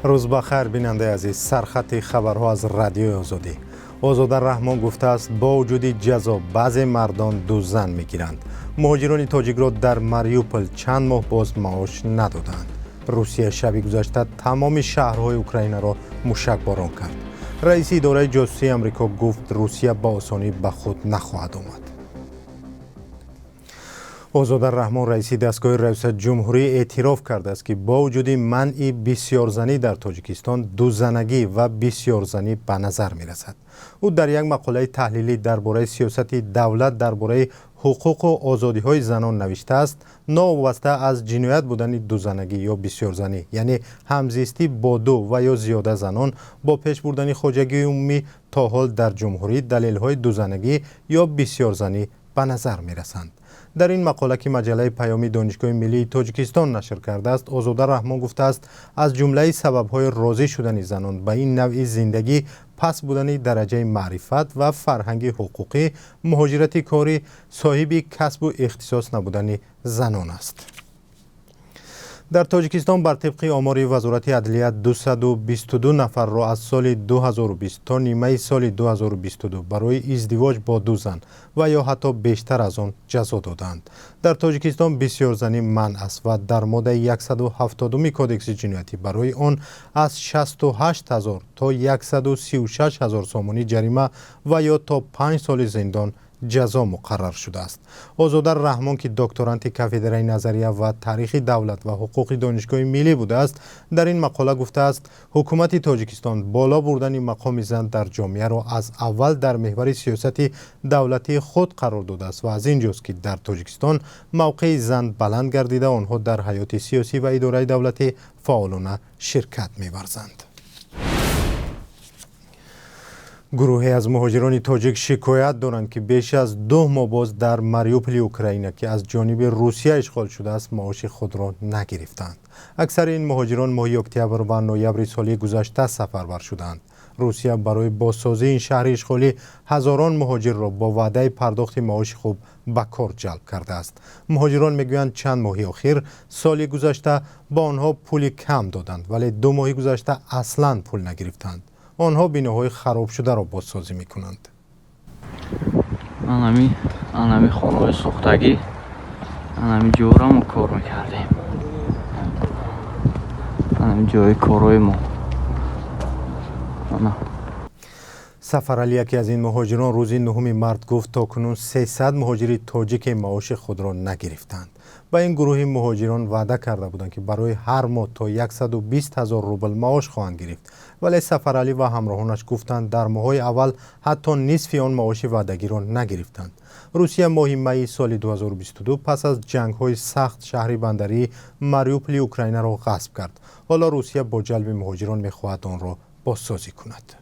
روز بخیر بیننده عزیز. سرخط خبرها از رادیوی آزادی. آزاده رحمان گفته است با وجود جزا بعضی مردان دو زن میگیرند. مهاجران تاجیک را در ماریوپل چند ماه باز معاش ندادند. روسیه شب گذشته تمام شهرهای اوکراین را موشکباران کرد. رئیس اداره جاسوسی آمریکا گفت روسیه با آسانی به خود نخواهد آمد. آزاده رحمان رئیس دستگاه ریاست جمهوری اعتراف کرده است که با وجود منع بسیار زنی در تاجیکستان دو زنگی و بسیار زنی به نظر می رسد. او در یک مقاله تحلیلی درباره سیاست دولت درباره حقوق و آزادی های زنان نوشته است ناوابسته از جنایت بودن دو زنگی یا بسیار زنی، یعنی همزیستی با دو و یا زیاده زنان، با پیش بردن خواجگی عمومی تا حال در جمهوری دلیل های دو زنگی یا بسیار زنی به نظر می رسند. در این مقاله که مجله پیامی دانشگاه ملی تاجیکستان نشر کرده است، آزاده رحمان گفته است از جمله سبب‌های راضی شدن زنان به این نوع زندگی پس بودن درجه معرفت و فرهنگ حقوقی، مهاجرت کاری، صاحب کسب و اختصاص نبودن زنان است. در تاجیکستان بر طبق آمار وزارت عدلیه 222 نفر را از سال 2020 تا نیمه سال 2022 برای ازدواج با دو زن و یا حتی بیشتر از آن جزا دادند. در تاجیکستان بسیار زنی منع است و در ماده 170 کودکس جنایتی برای آن از 68,000 تا 136,000 سامانی جریمه و یا تا 5 سال زندان جزا مقرر شده است. آزاده رحمان که دکترانت کافدرای نظریه و تاریخ دولت و حقوق دانشگاه ملی بوده است، در این مقاله گفته است حکومت تاجیکستان بالا بردن مقام زن در جامعه را از اول در محور سیاست دولتی خود قرار داده است و از اینجاست که در تاجیکستان موقع زن بلند گردیده آنها در حیات سیاسی و اداره دولتی فعالانه شرکت می‌ورزند. گروهی از مهاجران تاجیک شکایت دارند که بیش از 2 ماه باز در ماریوپل اوکراین که از جانب روسیه اشغال شده است معاش خود را نگرفتند. اکثر این مهاجران ماه اکتبر و نوامبر سال گذشته سفرور شدند. روسیه برای بازسازی این شهر اشغالی هزاران مهاجر را با وعده پرداخت معاش خوب به کار جلب کرده است. مهاجران میگویند چند ماه اخیر سال گذشته با آنها پول کم دادند ولی 2 ماه گذشته اصلاً پول نگرفتند. آنها بیناهای خراب شده را بازسازی میکنند. همین خانه‌های سوختگی همین جورا ما کار میکردیم. همین جای کارهای ما. سفر علی یکی از این مهاجران روز 9 مارس گفت تاکنون 300 مهاجر تاجیک معاش خود را نگرفتند. با این گروه مهاجران وعده کرده بودند که برای هر ماه تا 120,000 روبل معاش خواهند گرفت، ولی سفر علی و همراهانش گفتند در ماه‌های اول حتی نصف آن معاش وعدگی را نگرفتند. روسیه ماه می سال 2022 پس از جنگ‌های سخت شهر بندری ماریوپل اوکراین را غصب کرد. حالا روسیه با جلب مهاجران می‌خواهد آن را بازسازی کند.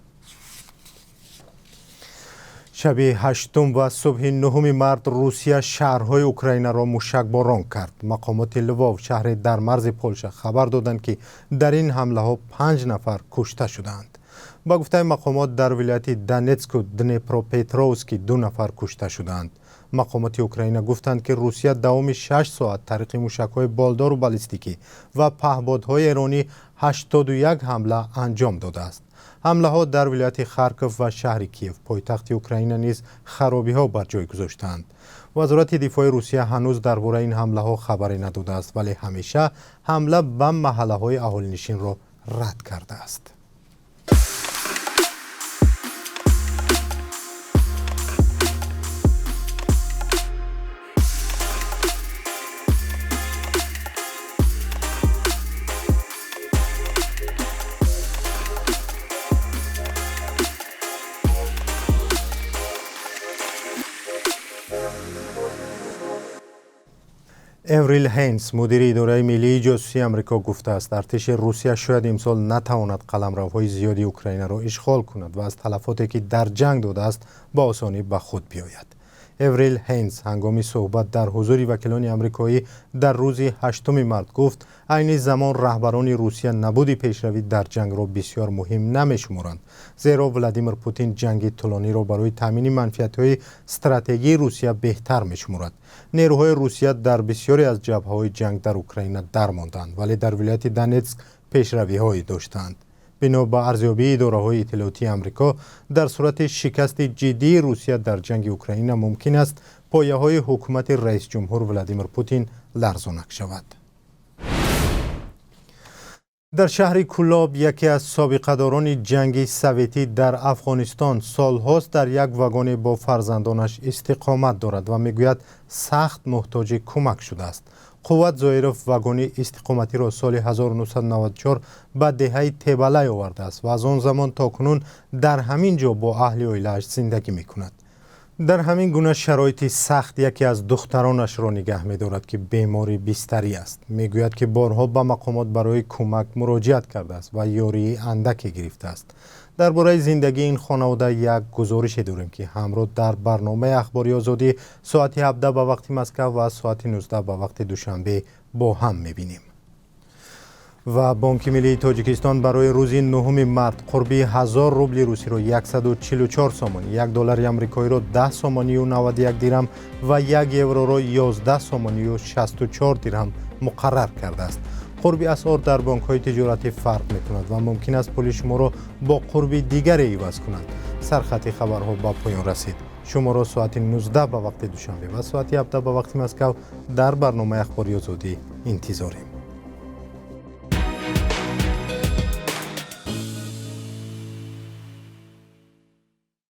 شب 8 و صبح 9 مارس روسیه شهرهای اوکراین را موشکباران کرد. مقامات لوو شهر در مرز پولش خبر دادند که در این حمله ها 5 نفر کشته شدند. با گفته مقامات در ولایت دونتسک و دنیپروپترووسک 2 نفر کشته شدند. مقامات اوکراین گفتند که روسیه دوام 6 ساعت طریق موشک‌های بالدار و بالستیکی و پهپادهای ایرانی 81 حمله انجام داده است. حمله ها در ولایت خارکوف و شهر کیف پایتخت اوکراین نیز خرابی ها بر جای گذاشتند. وزارت دفاع روسیه هنوز درباره این حمله ها خبری نداده است ولی همیشه حمله به محله های اهالی‌نشین را رد کرده است. اوریل هینز مدیر اداره ملی جاسوسی آمریکا گفته است ارتش روسیه شاید امسال نتواند قلمروهای زیادی اوکراین را اشغال کند و از تلفاتی که در جنگ داده است با آسانی به خود بیاید. اوریل هینز هنگام صحبت در حضور وکیلان آمریکایی در روز 8 مارس گفت عین زمان رهبران روسیه نبود پیشروی در جنگ را بسیار مهم نمی‌شمارند، زیرا ولادیمیر پوتین جنگ طولانی را برای تامین منفعت‌های استراتژی روسیه بهتر می‌شمارد. نیروهای روسیه در بسیاری از جبهه‌های جنگ در اوکراین درماندند ولی در ولایت دونتسک پیشروی‌هایی داشتند. بنا به ارزیابی اداره‌های اطلاعاتی آمریکا، در صورت شکست جدی روسیه در جنگ اوکراین ممکن است پایه‌های حکومت رئیس جمهور ولادیمیر پوتین لرزانک شود. در شهر کولاب، یکی از سابقه‌داران جنگ سوویتی در افغانستان سالهاست در یک واگن با فرزندانش استقامت دارد و میگوید سخت محتاج کمک شده است. قوت زایروف واگن استقامتی را سال 1994 به دهه تبلای آورده است و از آن زمان تا کنون در همین جا با اهل عائله‌اش زندگی می‌کند. در همین گونه شرایط سخت یکی از دخترانش را نگه می‌دارد که بیماری بستری است. میگوید که بارها به مقامات برای کمک مراجعت کرده است و یاری اندکی گرفته است. درباره زندگی این خانواده یک گزارش داریم که همراه در برنامه اخباری آزادی ساعت 17 به وقت مسکو و ساعت 19 به وقت دوشنبه با هم می‌بینیم. و بانک ملی تاجیکستان برای روز 9 مارس قربی 1000 روبل روسی را 144 سومانی، 1 دلار آمریکایی را 10 سومانی و 91 درهم و 1 یورو را 11 سومانی و 64 درهم مقرر کرده است. قرب اسعار در بانک‌های تجارتی فرق می‌کند و ممکن است پول شما را با قرب دیگری عوض کنند. سرخط خبرها با پایان رسید. شما را ساعت 19 به وقت دوشنبه و ساعت 17 به وقت مسکو در برنامه اخباری آزادی انتظاریم.